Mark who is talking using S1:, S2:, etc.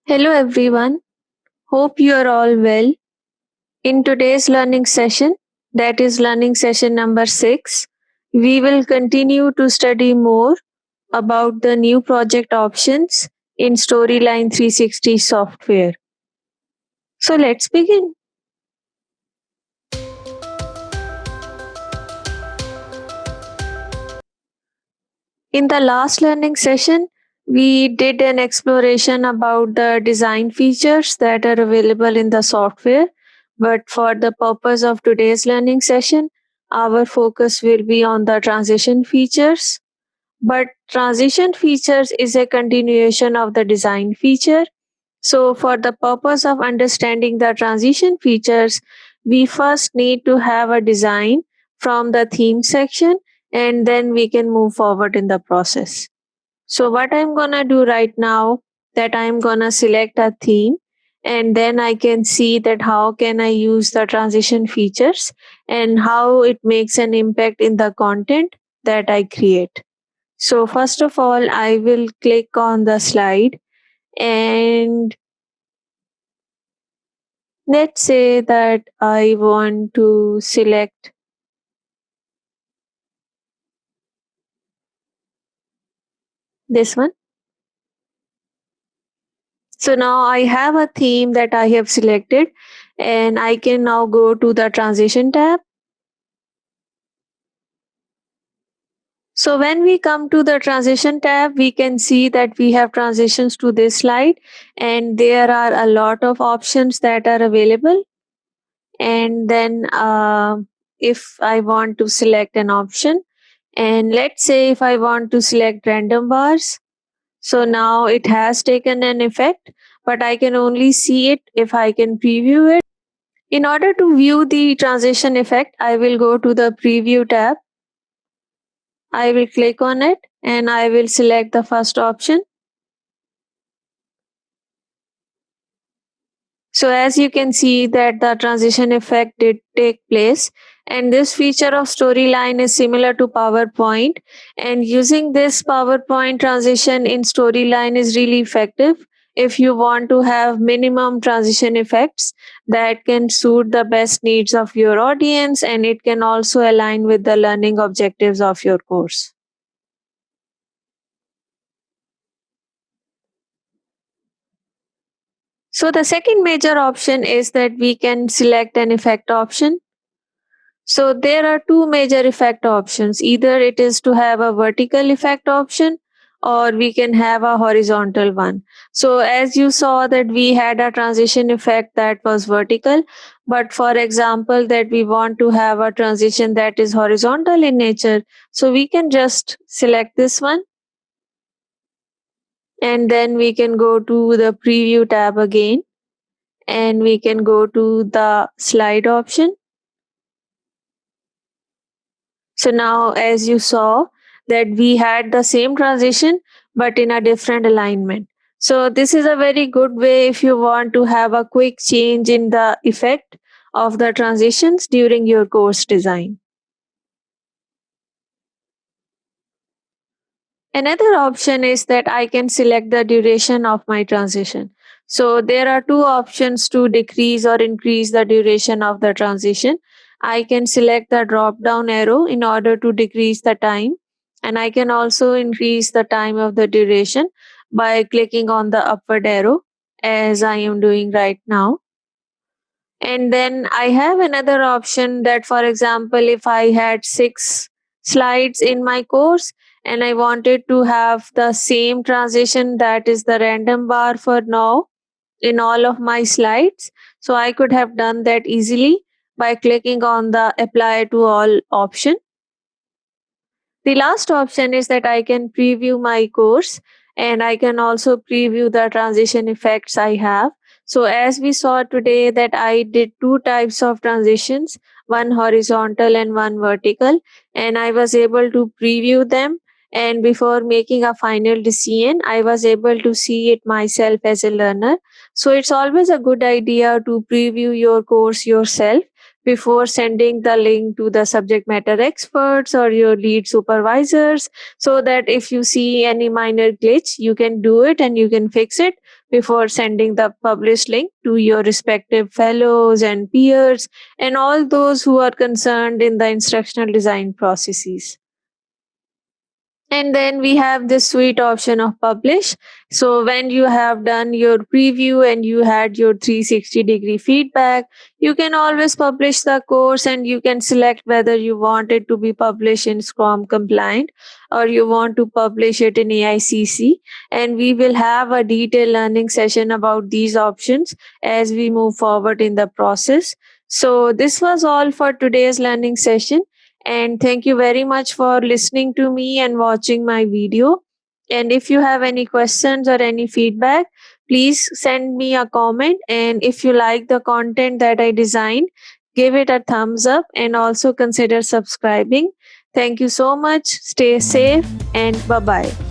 S1: Hello everyone, hope you are all well. In today's learning session, that is learning session number 6, we will continue to study more about the new project options in Storyline 360 software. So let's begin. In the last learning session, we did an exploration about the design features that are available in the software. But for the purpose of today's learning session, our focus will be on the transition features. But transition features is a continuation of the design feature. So, for the purpose of understanding the transition features, we first need to have a design from the theme section and then we can move forward in the process. So what I'm gonna do right now that I'm gonna select a theme and then I can see that how can I use the transition features and how it makes an impact in the content that I create. So first of all, I will click on the slide and let's say that I want to select this one. So now I have a theme that I have selected and I can now go to the transition tab. So when we come to the transition tab, we can see that we have transitions to this slide and there are a lot of options that are available. And then if I want to select an option, and let's say if I want to select random bars, so now it has taken an effect, but I can only see it if I can preview it. In order to view the transition effect, I will go to the preview tab. I will click on it and I will select the first option. So as you can see that the transition effect did take place, and this feature of Storyline is similar to PowerPoint, and using this PowerPoint transition in Storyline is really effective if you want to have minimum transition effects that can suit the best needs of your audience, and it can also align with the learning objectives of your course. So the second major option is that we can select an effect option. So there are two major effect options. Either it is to have a vertical effect option or we can have a horizontal one. So as you saw that we had a transition effect that was vertical, but for example that we want to have a transition that is horizontal in nature, so we can just select this one and then we can go to the preview tab again and we can go to the slide option. So now as you saw that we had the same transition but in a different alignment. So this is a very good way if you want to have a quick change in the effect of the transitions during your course design. Another option is that I can select the duration of my transition. So there are two options to decrease or increase the duration of the transition. I can select the drop down arrow in order to decrease the time, and I can also increase the time of the duration by clicking on the upward arrow as I am doing right now. And then I have another option that, for example, if I had 6 slides in my course and I wanted to have the same transition that is the random bar for now in all of my slides, so I could have done that easily by clicking on the apply to all option. The last option is that I can preview my course and I can also preview the transition effects I have. So as we saw today that I did two types of transitions, one horizontal and one vertical, and I was able to preview them, and before making a final decision I was able to see it myself as a learner. So it's always a good idea to preview your course yourself before sending the link to the subject matter experts or your lead supervisors, so that if you see any minor glitch you can do it and you can fix it before sending the published link to your respective fellows and peers and all those who are concerned in the instructional design processes. And then we have this sweet option of publish. So when you have done your preview and you had your 360-degree feedback, you can always publish the course and you can select whether you want it to be published in Scrum compliant or you want to publish it in AICC. And we will have a detailed learning session about these options as we move forward in the process. So this was all for today's learning session. And thank you very much for listening to me and watching my video. And if you have any questions or any feedback, please send me a comment. And if you like the content that I designed, give it a thumbs up and also consider subscribing. Thank you so much. Stay safe and bye bye.